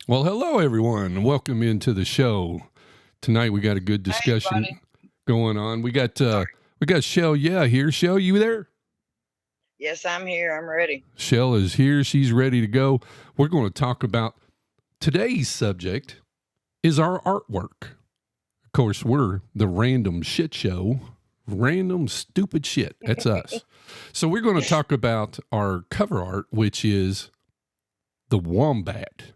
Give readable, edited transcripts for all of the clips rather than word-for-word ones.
Well, hello everyone. Welcome into the show. Tonight we got a good discussion going on. We got Shell here. Shell, you there? Yes, I'm here. I'm ready. Shell is here. She's ready to go. We're going to talk about today's subject is our artwork. Of course, we're the random shit show. Random stupid shit. That's us. So we're going to talk about our cover art, which is the Wombat.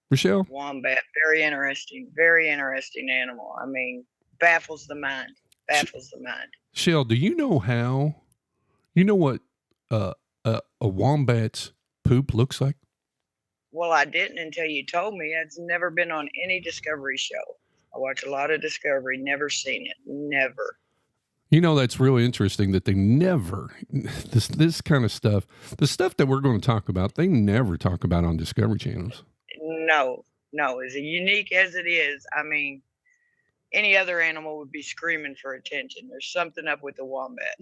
Rochelle? Wombat, very interesting animal. I mean, baffles the mind. Shell, do you know what a wombat's poop looks like? Well, I didn't until you told me. It's never been on any Discovery show. I watch a lot of Discovery, never seen it, never. You know, that's really interesting that they never, this kind of stuff, the stuff that we're going to talk about, they never talk about on Discovery channels. No, as unique as it is, I mean, any other animal would be screaming for attention. There's something up with the wombat.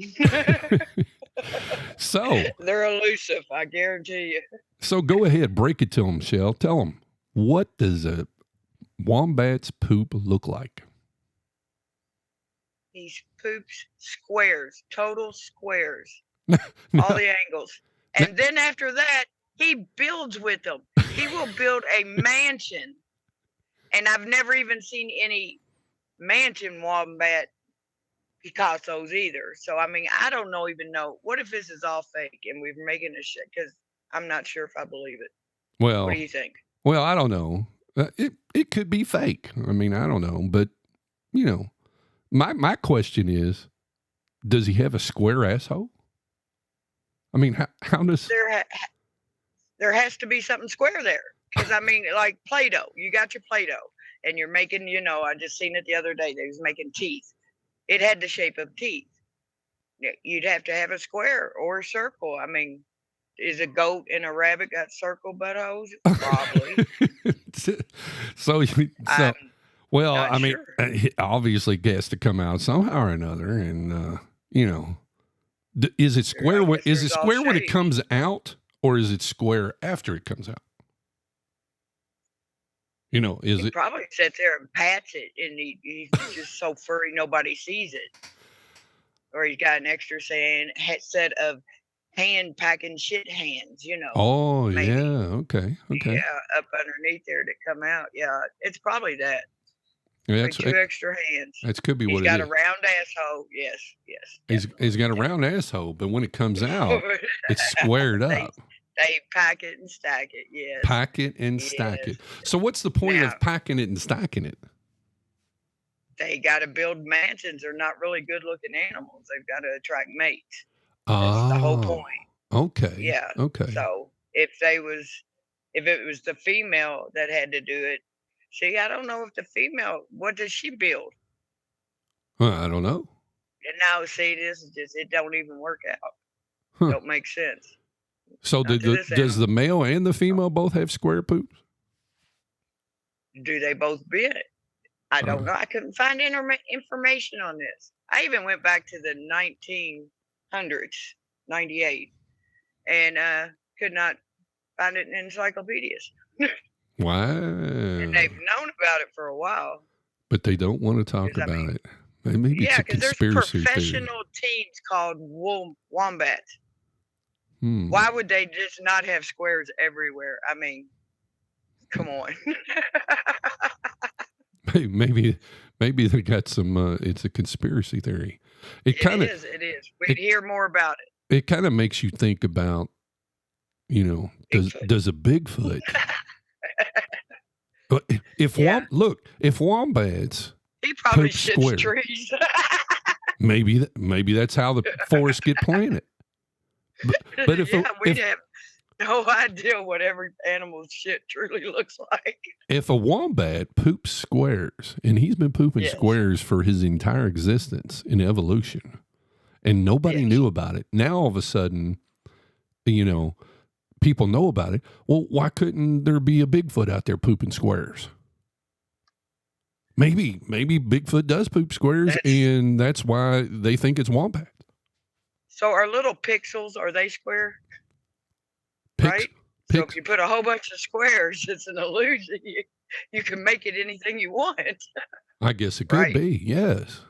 So they're elusive, I guarantee you. So go ahead, break it to them, Shell. Tell them, what does a wombat's poop look like? He poops squares, total squares, all the angles. And then after that, he builds with them. He will build a mansion. And I've never even seen any mansion wombat Picasso's either. So, I mean, I don't even know. What if this is all fake and we're making this shit? Because I'm not sure if I believe it. Well, what do you think? Well, I don't know. It could be fake. I mean, I don't know. But, you know, my question is, does he have a square asshole? I mean, how does... There has to be something square there. Because, I mean, like Play-Doh. You got your Play-Doh. And you're making, I just seen it the other day. They was making teeth. It had the shape of teeth. You'd have to have a square or a circle. I mean, is a goat and a rabbit got circle buttholes? Probably. Well, I mean, it obviously has to come out somehow or another. And, is it square? Is it square when it comes out? Or is it square after it comes out? He probably sits there and pats it, and he's just so furry nobody sees it. Or he's got an extra set of hand packing shit hands, Oh, maybe. Yeah, okay. Yeah, up underneath there to come out. Yeah, it's probably that. Yeah, two extra hands. That could be what it is. He's got a round asshole. Yes. He's got a round asshole, but when it comes out, it's squared up. They pack it and stack it, yes. Pack it and stack it. So what's the point of packing it and stacking it? They got to build mansions. They're not really good-looking animals. They've got to attract mates. That's the whole point. Okay. Yeah. Okay. So if it was the female that had to do it, see, I don't know if the female, what does she build? Well, I don't know. And now, see, this is just, it don't even work out. Don't make sense. So does the male and the female both have square poops? Do they both build it? I don't know. I couldn't find information on this. I even went back to the 1900s, 98, and could not find it in encyclopedias. Wow. And they've known about it for a while. But they don't want to talk about it. Maybe it's a conspiracy there's professional teams called Wombats. Why would they just not have squares everywhere? I mean, come on. Maybe they got some. It's a conspiracy theory. It is. We'd hear more about it. It kind of makes you think about, does a Bigfoot? If wombats, he probably shits trees. maybe that's how the forests get planted. But if we'd have no idea what every animal's shit truly looks like. If a wombat poops squares, and he's been pooping squares for his entire existence in evolution, and nobody knew about it, now all of a sudden, people know about it. Well, why couldn't there be a Bigfoot out there pooping squares? Maybe Bigfoot does poop squares, and that's why they think it's wombat. So are little pixels, are they square? Right? So if you put a whole bunch of squares, it's an illusion. You can make it anything you want. I guess it could be, yes.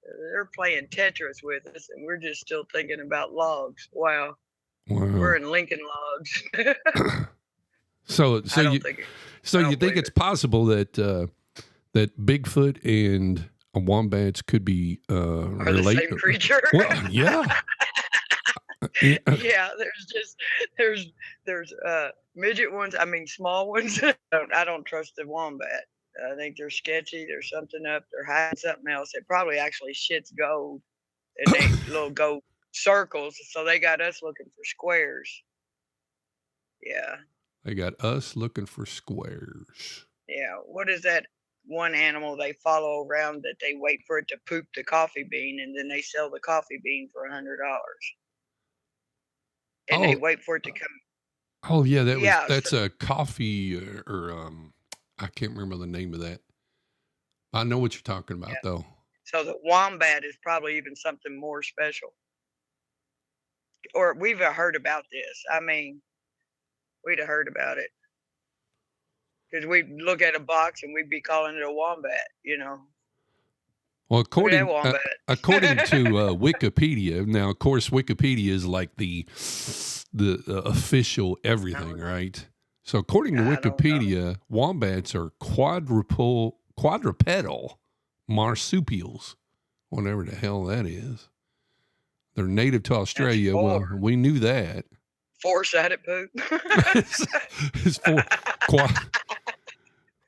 They're playing Tetris with us, and we're just still thinking about logs. Wow. We're in Lincoln Logs. So you think it's possible that that Bigfoot and wombats could be related? The same creature? Well, yeah. Yeah, there's midget ones. I mean, small ones. I don't trust the wombat. I think they're sketchy. There's something up. They're hiding something else. It probably actually shits gold, and they little gold circles. So they got us looking for squares. Yeah. They got us looking for squares. Yeah. What is that one animal they follow around that they wait for it to poop the coffee bean, and then they sell the coffee bean for $100? And they wait for it to come. Oh yeah, that's a coffee or I can't remember the name of that. I know what you're talking about though. So the wombat is probably even something more special. Or we've heard about this. I mean, we'd have heard about it. Because we'd look at a box and we'd be calling it a wombat, you know. Well, according to Wikipedia, now of course Wikipedia is like the official everything, right? So according to Wikipedia, wombats are quadrupedal marsupials, whatever the hell that is. They're native to Australia. Well, we knew that. Four-sided poop. It's four.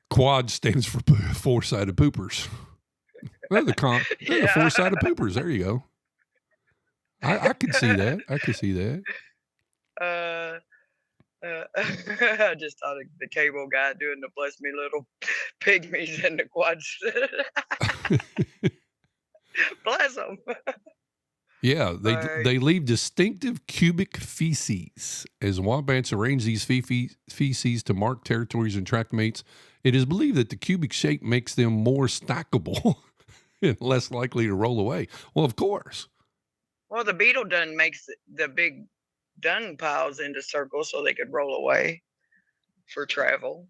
Quad stands for four-sided poopers. They're the four-sided poopers. There you go. I can see that. I just thought of the cable guy doing the bless me little pygmies and the quads. Bless them. Yeah, they leave distinctive cubic feces. As wombats arrange these feces to mark territories and track mates, it is believed that the cubic shape makes them more stackable and less likely to roll away. Well, of course. Well, the beetle dung makes the big dung piles into circles so they could roll away for travel.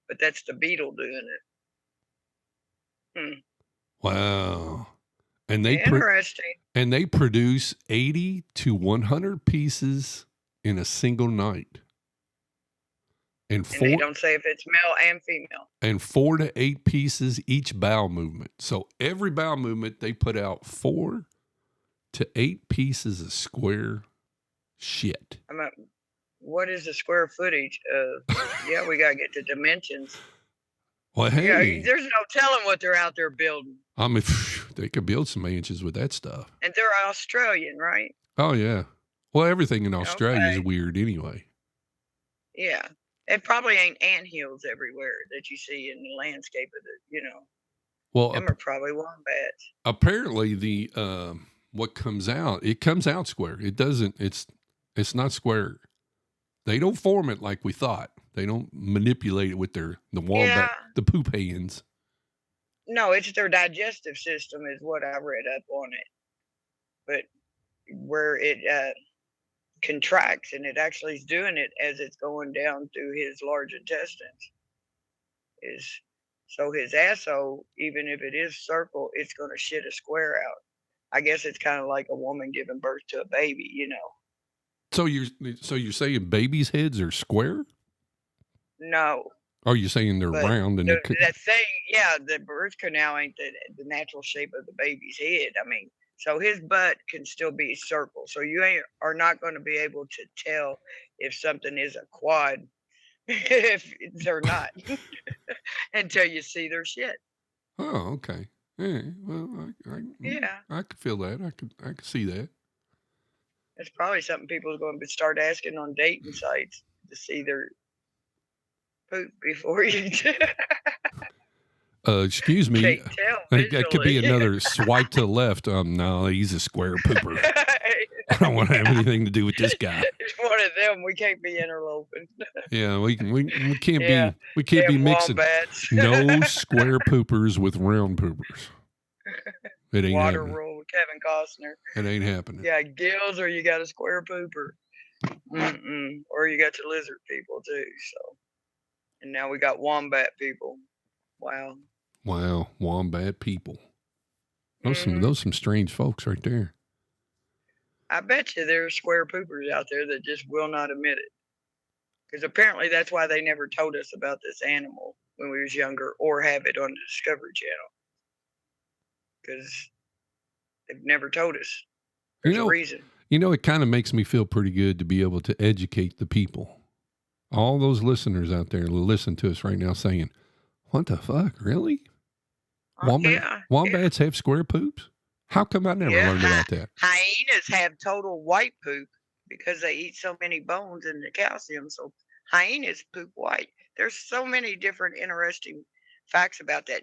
But that's the beetle doing it. Wow. And they interesting. And they produce 80 to 100 pieces in a single night. And they don't say if it's male and female. And 4 to 8 pieces each bowel movement. So every bowel movement, they put out 4 to 8 pieces of square shit. What is the square footage of? Yeah, we got to get to dimensions. Well, hey. Yeah, there's no telling what they're out there building. I mean, they could build some mansions with that stuff. And they're Australian, right? Oh, yeah. Well, everything in Australia is weird anyway. Yeah. It probably ain't anthills everywhere that you see in the landscape of the, Well, them are probably wombats. Apparently, the what comes out, it comes out square. It doesn't. It's not square. They don't form it like we thought. They don't manipulate it with the wombat, the poop hands. No, it's their digestive system is what I read up on it. But where it contracts, and it actually is doing it as it's going down through his large intestines. So his asshole, even if it is circle, it's going to shit a square out. I guess it's kind of like a woman giving birth to a baby, So you're saying babies' heads are square? No. Are you saying they're round and that thing? Yeah, the birth canal ain't the natural shape of the baby's head. I mean, so his butt can still be a circle. So you are not going to be able to tell if something is a quad if they're not until you see their shit. Oh, okay. Yeah. Well, I could feel that. I could see that. It's probably something people are going to start asking on dating sites to see their poop before you do. Excuse me. That could be another swipe to the left. No, he's a square pooper. I don't want to have anything to do with this guy. It's one of them. We can't be interloping. Yeah, we can't Yeah, be mixing wombats. no square poopers with round poopers. It ain't Water happening. rule with Kevin Costner. It ain't happening. Yeah, gills or you got a square pooper. Or you got your lizard people too. So, and now we got wombat people. Wow. Wow, wombat people. Those some strange folks right there. I bet you there's square poopers out there that just will not admit it. Because apparently that's why they never told us about this animal when we was younger or have it on the Discovery Channel. Because they've never told us. There's a reason. You know, it kind of makes me feel pretty good to be able to educate the people. All those listeners out there who listen to us right now saying, what the fuck, really? Wombats have square poops? How come I never learned about that? Hyenas have total white poop because they eat so many bones and the calcium. So hyenas poop white. There's so many different interesting facts about that.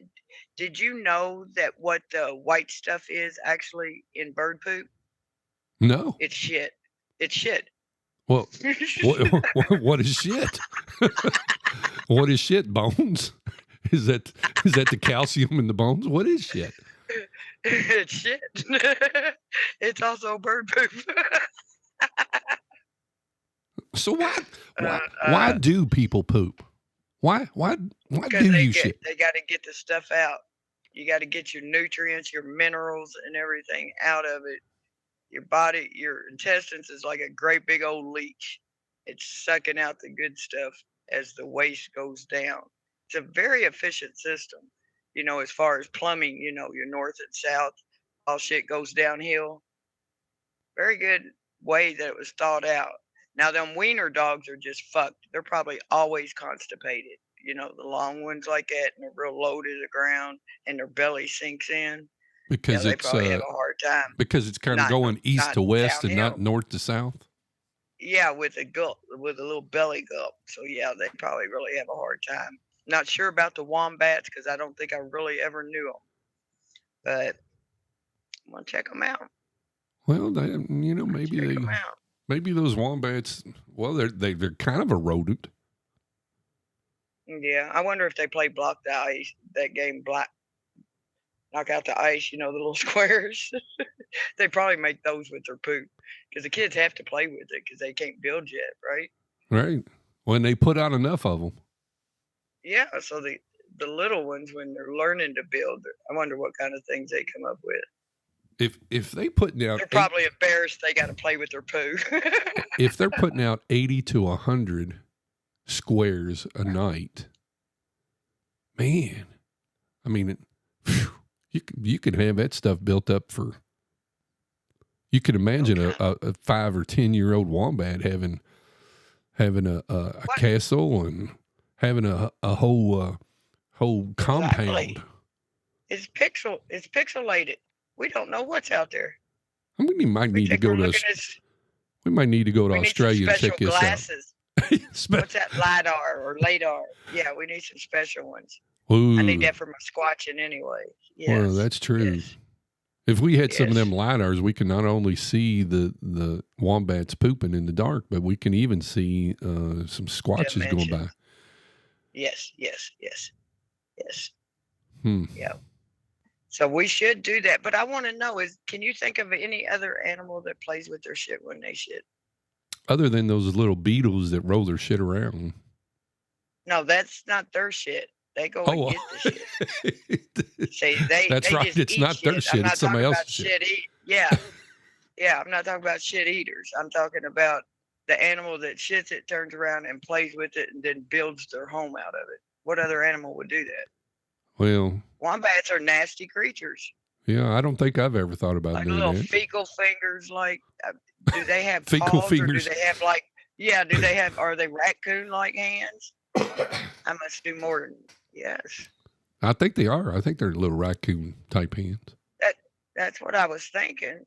Did you know that what the white stuff is actually in bird poop? No. It's shit. It's shit. Well, what is shit? What is shit? Bones? Is that the calcium in the bones? What is shit? It's shit. It's also bird poop. So why do people poop? Why do you shit? They got to get the stuff out. You got to get your nutrients, your minerals, and everything out of it. Your body, your intestines is like a great big old leech. It's sucking out the good stuff as the waste goes down. It's a very efficient system. You know, as far as plumbing, you know, your north and south, all shit goes downhill. Very good way that it was thought out. Now, them wiener dogs are just fucked. They're probably always constipated. You know, the long ones like that, and they're real low to the ground, and their belly sinks in. Because they probably have a hard time. Because it's kind of going east to west downhill. and not north to south. Yeah, with a little belly gulp. So yeah, they probably really have a hard time. Not sure about the wombats because I don't think I really ever knew them. But I'm gonna check them out. Well, maybe those wombats. Well, they're kind of a rodent. Yeah, I wonder if they play block the ice. That game, knock out the ice. You know, the little squares. They probably make those with their poop because the kids have to play with it because they can't build yet, right? Right. When they put out enough of them. Yeah. So the little ones, when they're learning to build, I wonder what kind of things they come up with. If they putting out, they're probably embarrassed they got to play with their poo. If they're putting out 80 to 100 squares a night, man, I mean, you could have that stuff built up for. You could imagine a 5 or 10-year-old wombat having a castle and having a whole compound. It's pixelated. We don't know what's out there. I mean, we might need to go to Australia and check this glasses. out. What's that, LiDAR or LADAR? Yeah, we need some special ones. Ooh. I need that for my squatching anyway. Yes. Well, that's true. Yes. If we had some of them LiDARs, we can not only see the wombats pooping in the dark, but we can even see some squatches going by. Yes. Yeah. So we should do that. But I want to know can you think of any other animal that plays with their shit when they shit? Other than those little beetles that roll their shit around. No, that's not their shit. They go and get the shit. See, that's they right. Just it's not shit. their shit. It's somebody else's shit. Yeah. I'm not talking about shit eaters. I'm talking about the animal that shits it, turns around and plays with it, and then builds their home out of it. What other animal would do that? Well, wombats are nasty creatures. Yeah, I don't think I've ever thought about doing little that. Fecal fingers, do they have fecal paws, fingers? Or do they have are they raccoon-like hands? I must do more than yes. I think they are. I think they're little raccoon type hands. That's what I was thinking.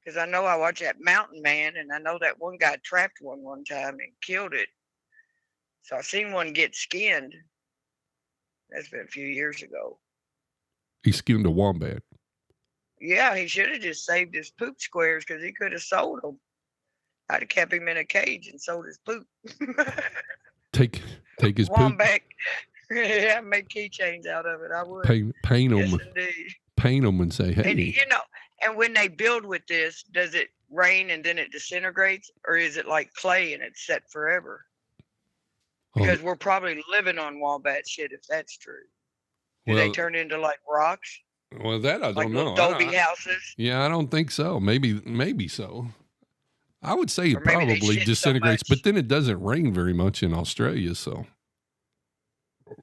Because I know I watched that Mountain Man, and I know that one guy trapped one time and killed it. So I seen one get skinned. That's been a few years ago. He skinned a wombat. Yeah, he should have just saved his poop squares because he could have sold them. I'd have kept him in a cage and sold his poop. Take his poop, Wombat. Yeah, make keychains out of it. I would. paint Yes, them, indeed. and say, And hey. and when they build with this, does it rain and then it disintegrates, or is it like clay and it's set forever? Because we're probably living on wombat shit if that's true. Do they turn into like rocks? Well, that I don't know. Adobe houses. Yeah, I don't think so. Maybe so. I would say it maybe probably disintegrates, but then it doesn't rain very much in Australia. So,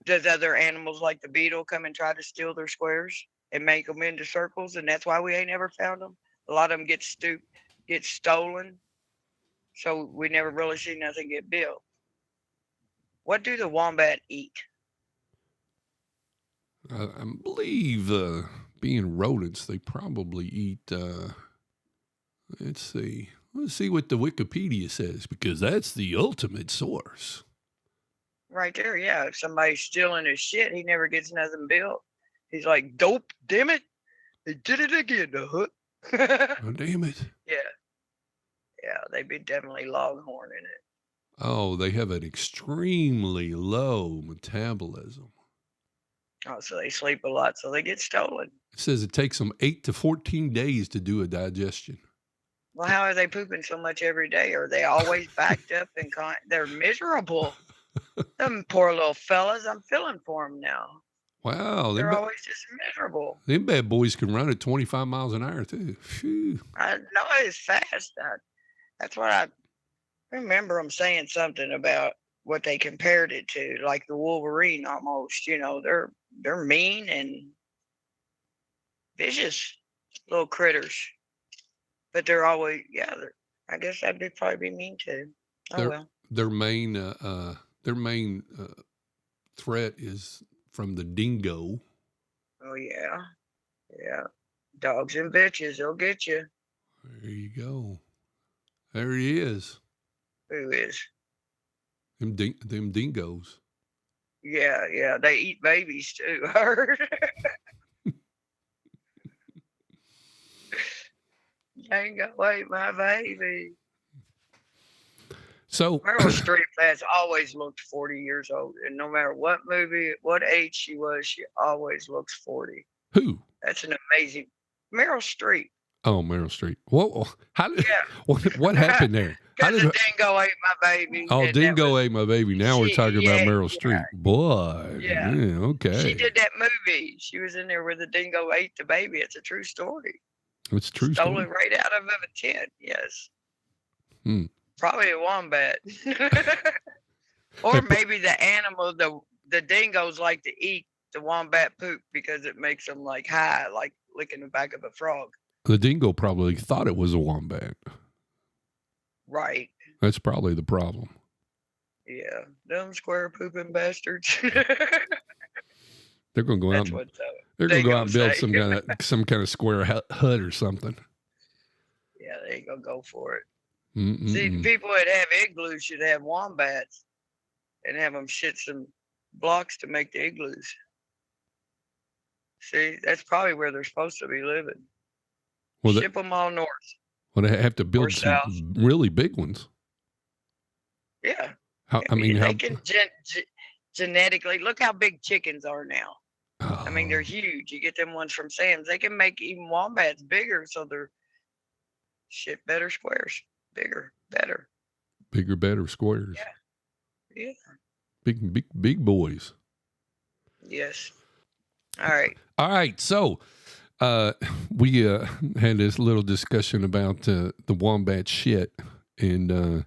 does other animals like the beetle come and try to steal their squares and make them into circles, and that's why we ain't never found them? A lot of them get stolen, so we never really see nothing get built. What do the wombat eat? I believe, being rodents, they probably eat. Let's see what the Wikipedia says, because that's the ultimate source. Right there, yeah. If somebody's stealing his shit, he never gets nothing built. He's like, dope, damn it. They did it again, the hook. Oh, damn it. Yeah, they'd be definitely longhorning it. Oh, they have an extremely low metabolism. Oh, so they sleep a lot, so they get stolen. It says it takes them 8 to 14 days to do a digestion. Well, how are they pooping so much every day? Are they always backed up and they're miserable? Them poor little fellas, I'm feeling for them now. Wow. They're always just miserable. Them bad boys can run at 25 miles an hour, too. Phew. I know it's fast. That's what I remember them saying something about what they compared it to, like the Wolverine almost. They're mean and vicious little critters. But they're always, I guess that'd probably be mean too. Their main threat is from the dingo. Oh yeah, dogs and bitches, they'll get you. There you go. There he is. Who is? Them dingoes. Yeah, they eat babies too. I heard. Ain't gonna wait, my baby. So Meryl Streep has always looked 40 years old, and no matter what movie, what age she was, she always looks 40. Who? That's an amazing Meryl Streep. Oh, Meryl Streep. Well, what happened there? Because the dingo ate my baby. Oh, dingo ate my baby. Now we're talking about Meryl Streep. Boy. Yeah. Okay. She did that movie. She was in there where the dingo ate the baby. It's a true story. It's true. Stole it right out of a tent. Yes. Probably a wombat. Or maybe the animal, the dingoes like to eat the wombat poop because it makes them like high, like licking the back of a frog. The dingo probably thought it was a wombat. Right. That's probably the problem. Yeah. Dumb square pooping bastards. They're going to go out. They're going to go out and build some kind of square hut or something. Yeah, they ain't gonna go for it. See, the people that have igloos should have wombats and have them shit some blocks to make the igloos. See, that's probably where they're supposed to be living. Well, ship them all north. Well, they have to build some really big ones. Yeah. They can genetically look how big chickens are now. Oh. I mean, they're huge. You get them ones from Sam's. They can make even wombats bigger, so they're better squares. Bigger, better. Bigger, better squares. Yeah. Big boys. Yes. All right. So, we had this little discussion about the wombat shit, and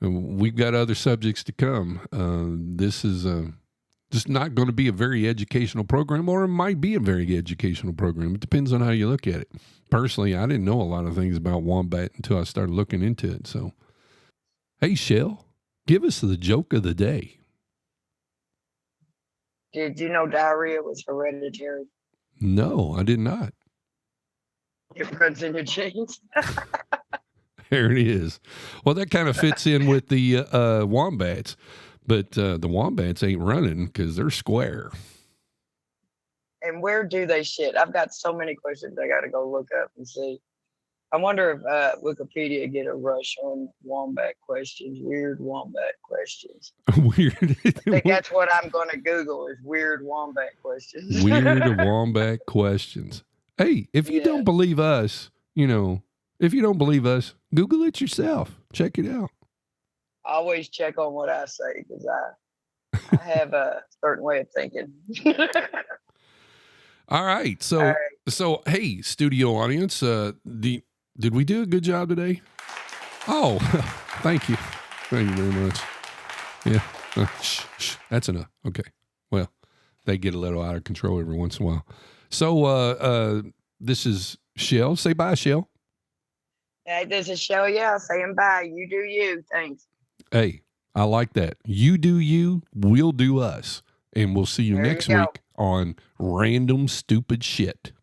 we've got other subjects to come. This is just not going to be a very educational program, or it might be a very educational program. It depends on how you look at it. Personally, I didn't know a lot of things about wombat until I started looking into it. So, hey, Shell, give us the joke of the day. Did you know diarrhea was hereditary? No, I did not. It runs in your genes. There it is. Well, that kind of fits in with the wombats, but the wombats ain't running because they're square. And And where do they shit? I've got so many questions I got to go look up and see. I wonder if Wikipedia get a rush on wombat questions, weird wombat questions. Weird. I think that's what I'm going to Google is weird wombat questions. Weird wombat questions. Hey, if you don't believe us, if you don't believe us, Google it yourself. Check it out. I always check on what I say because I have a certain way of thinking. All right. So, hey, studio audience, did we do a good job today? Oh, thank you. Thank you very much. Yeah. That's enough. Okay. Well, they get a little out of control every once in a while. So, this is Shell. Say bye, Shell. Hey, this is Shell. Yeah, saying bye. You do you. Thanks. Hey, I like that. You do you, we'll do us. And we'll see you next week on Random Stupid Shit.